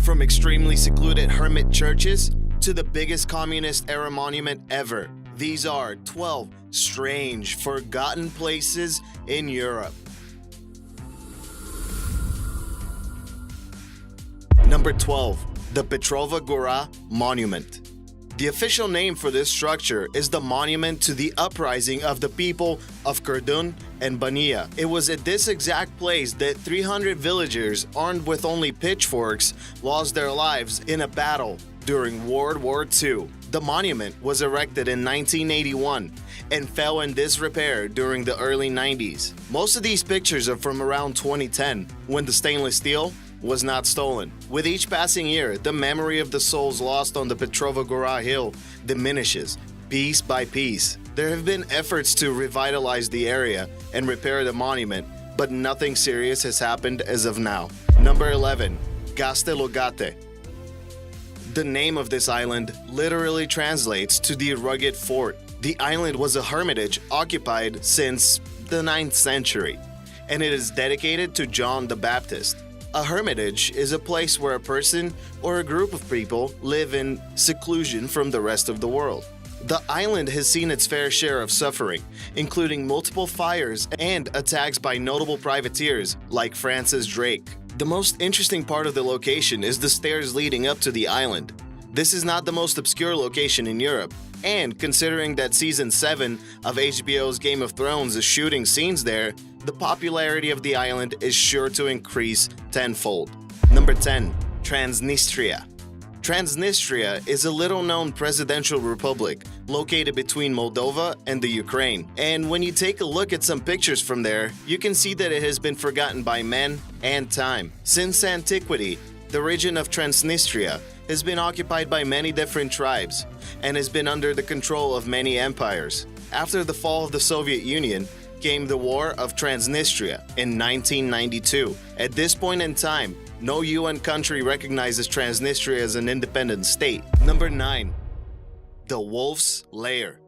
From extremely secluded hermit churches to the biggest communist-era monument ever. These are 12 strange, forgotten places in Europe. Number 12. The Petrova Gora Monument. The official name for this structure is the Monument to the Uprising of the People of Kurdun and Bania. It was at this exact place that 300 villagers armed with only pitchforks lost their lives in a battle during World War II. The monument was erected in 1981 and fell in disrepair during the early 90s. Most of these pictures are from around 2010, when the stainless steel was not stolen. With each passing year, the memory of the souls lost on the Petrova Gora hill diminishes, piece by piece. There have been efforts to revitalize the area and repair the monument, but nothing serious has happened as of now. Number 11. Castelugate. The name of this island literally translates to the rugged fort. The island was a hermitage occupied since the 9th century, and it is dedicated to John the Baptist. A hermitage is a place where a person or a group of people live in seclusion from the rest of the world. The island has seen its fair share of suffering, including multiple fires and attacks by notable privateers like Francis Drake. The most interesting part of the location is the stairs leading up to the island. This is not the most obscure location in Europe, and considering that Season 7 of HBO's Game of Thrones is shooting scenes there, the popularity of the island is sure to increase tenfold. Number 10. Transnistria. Transnistria is a little-known presidential republic located between Moldova and the Ukraine. And when you take a look at some pictures from there, you can see that it has been forgotten by men and time. Since antiquity, the region of Transnistria has been occupied by many different tribes and has been under the control of many empires. After the fall of the Soviet Union, came the War of Transnistria in 1992. At this point in time, no UN country recognizes Transnistria as an independent state. Number 9. The Wolf's Lair.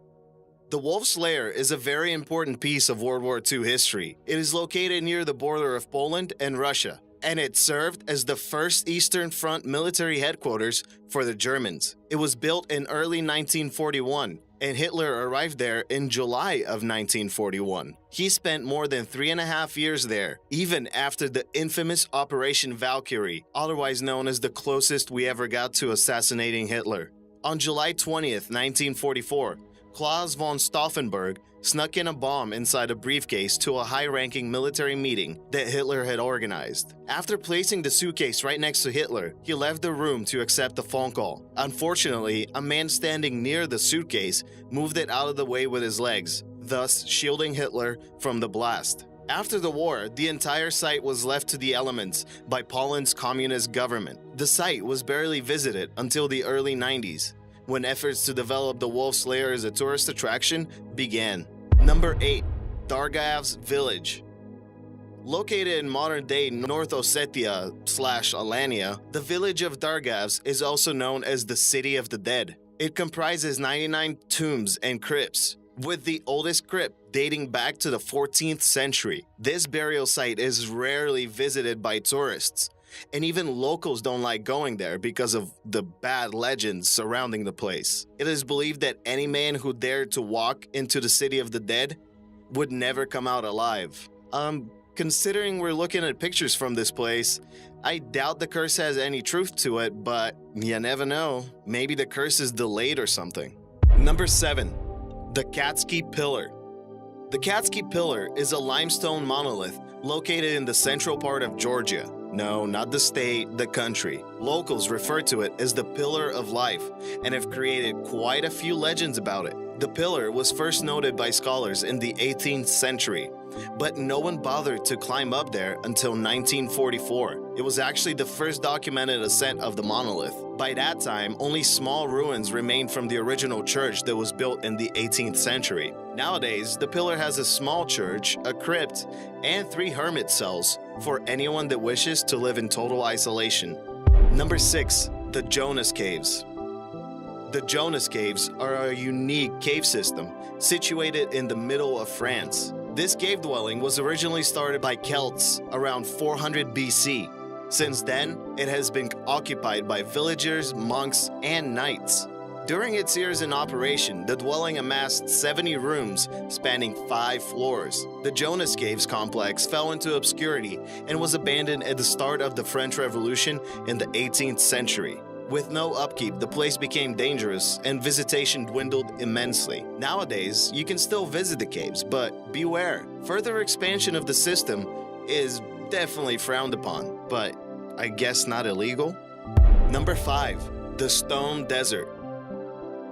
The Wolf's Lair is a very important piece of World War II history. It is located near the border of Poland and Russia, and it served as the first Eastern Front military headquarters for the Germans. It was built in early 1941, and Hitler arrived there in July of 1941. He spent more than 3.5 years there, even after the infamous Operation Valkyrie, otherwise known as the closest we ever got to assassinating Hitler. On July 20th, 1944, Klaus von Stauffenberg snuck in a bomb inside a briefcase to a high-ranking military meeting that Hitler had organized. After placing the suitcase right next to Hitler, he left the room to accept the phone call. Unfortunately, a man standing near the suitcase moved it out of the way with his legs, thus shielding Hitler from the blast. After the war, the entire site was left to the elements by Poland's communist government. The site was barely visited until the early 90s, when efforts to develop the Wolf's Lair as a tourist attraction began. Number 8. Dargav's Village. Located in modern-day North Ossetia/Alania, the village of Dargavs is also known as the City of the Dead. It comprises 99 tombs and crypts, with the oldest crypt dating back to the 14th century. This burial site is rarely visited by tourists, and even locals don't like going there because of the bad legends surrounding the place. It is believed that any man who dared to walk into the City of the Dead would never come out alive. Considering we're looking at pictures from this place, I doubt the curse has any truth to it, but you never know. Maybe the curse is delayed or something. Number 7. The Katsky Pillar. The Katsky Pillar is a limestone monolith located in the central part of Georgia. No, not the state, the country. Locals refer to it as the Pillar of Life and have created quite a few legends about it. The pillar was first noted by scholars in the 18th century, but no one bothered to climb up there until 1944. It was actually the first documented ascent of the monolith. By that time, only small ruins remained from the original church that was built in the 18th century. Nowadays, the pillar has a small church, a crypt, and 3 hermit cells for anyone that wishes to live in total isolation. Number 6. The Jonas Caves. The Jonas Caves are a unique cave system situated in the middle of France. This cave dwelling was originally started by Celts around 400 BC. Since then, it has been occupied by villagers, monks, and knights. During its years in operation, the dwelling amassed 70 rooms spanning 5 floors. The Jonas Caves complex fell into obscurity and was abandoned at the start of the French Revolution in the 18th century. With no upkeep, the place became dangerous and visitation dwindled immensely. Nowadays, you can still visit the caves, but beware. Further expansion of the system is definitely frowned upon, but I guess not illegal. Number 5. The Stone Desert.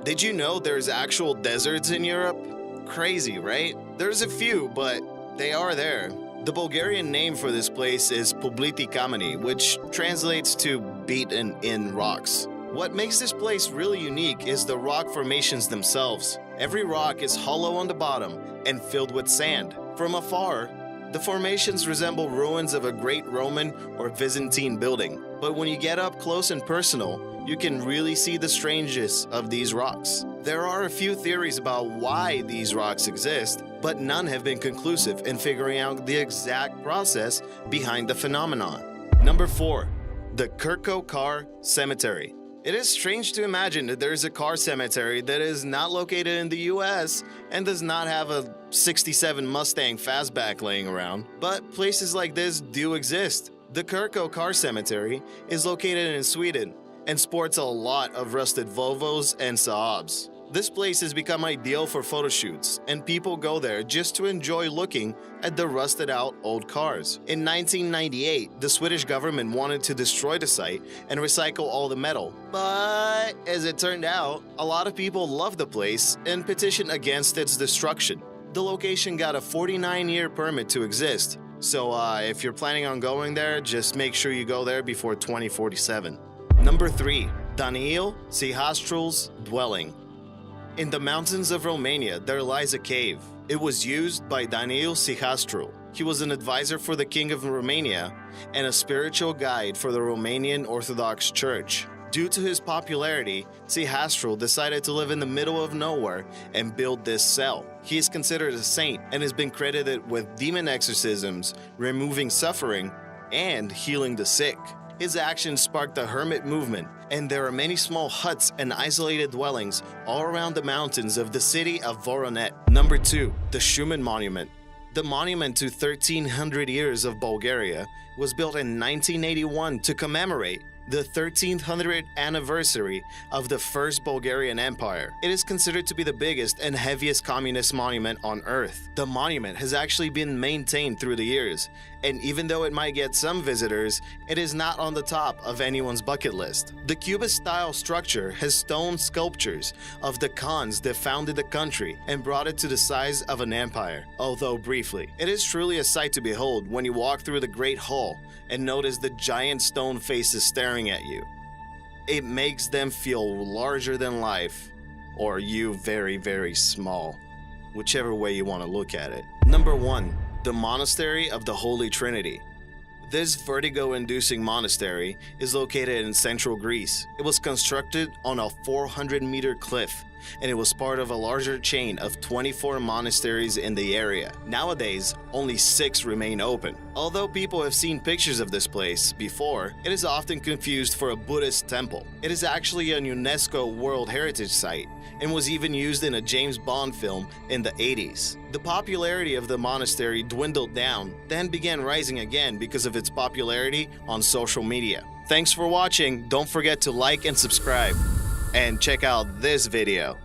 Did you know there's actual deserts in Europe? Crazy, right? There's a few, but they are there. The Bulgarian name for this place is Pobliti Kameni, which translates to beaten in rocks. What makes this place really unique is the rock formations themselves. Every rock is hollow on the bottom and filled with sand. From afar, the formations resemble ruins of a great Roman or Byzantine building. But when you get up close and personal, you can really see the strangeness of these rocks. There are a few theories about why these rocks exist, but none have been conclusive in figuring out the exact process behind the phenomenon. Number 4. The Kirko Kar Cemetery. It is strange to imagine that there is a car cemetery that is not located in the US and does not have a 67 Mustang fastback laying around, but places like this do exist. The Kirko Kar Cemetery is located in Sweden and sports a lot of rusted Volvos and Saabs. This place has become ideal for photo shoots, and people go there just to enjoy looking at the rusted out old cars. In 1998, the Swedish government wanted to destroy the site and recycle all the metal. But as it turned out, a lot of people loved the place and petitioned against its destruction. The location got a 49-year permit to exist, so if you're planning on going there, just make sure you go there before 2047. Number 3. Daniel Sihastrul's dwelling. In the mountains of Romania, there lies a cave. It was used by Daniel Sihastrul. He was an advisor for the King of Romania and a spiritual guide for the Romanian Orthodox Church. Due to his popularity, Sihastrul decided to live in the middle of nowhere and build this cell. He is considered a saint and has been credited with demon exorcisms, removing suffering, and healing the sick. His actions sparked the hermit movement, and there are many small huts and isolated dwellings all around the mountains of the city of Voronet. Number 2. The Schumann Monument. The monument to 1300 years of Bulgaria was built in 1981 to commemorate the 1300th anniversary of the First Bulgarian Empire. It is considered to be the biggest and heaviest communist monument on Earth. The monument has actually been maintained through the years, and even though it might get some visitors, it is not on the top of anyone's bucket list. The Cubist-style structure has stone sculptures of the Khans that founded the country and brought it to the size of an empire, although briefly. It is truly a sight to behold when you walk through the Great Hall and notice the giant stone faces staring at you. It makes them feel larger than life, or you very, very small, whichever way you want to look at it. Number 1. The Monastery of the Holy Trinity. This vertigo-inducing monastery is located in central Greece. It was constructed on a 400-meter cliff, and it was part of a larger chain of 24 monasteries in the area. Nowadays, only 6 remain open. Although people have seen pictures of this place before, it is often confused for a Buddhist temple. It is actually a UNESCO World Heritage Site and was even used in a James Bond film in the 80s. The popularity of the monastery dwindled down, then began rising again because of its popularity on social media. Thanks for watching. Don't forget to like and subscribe, and check out this video.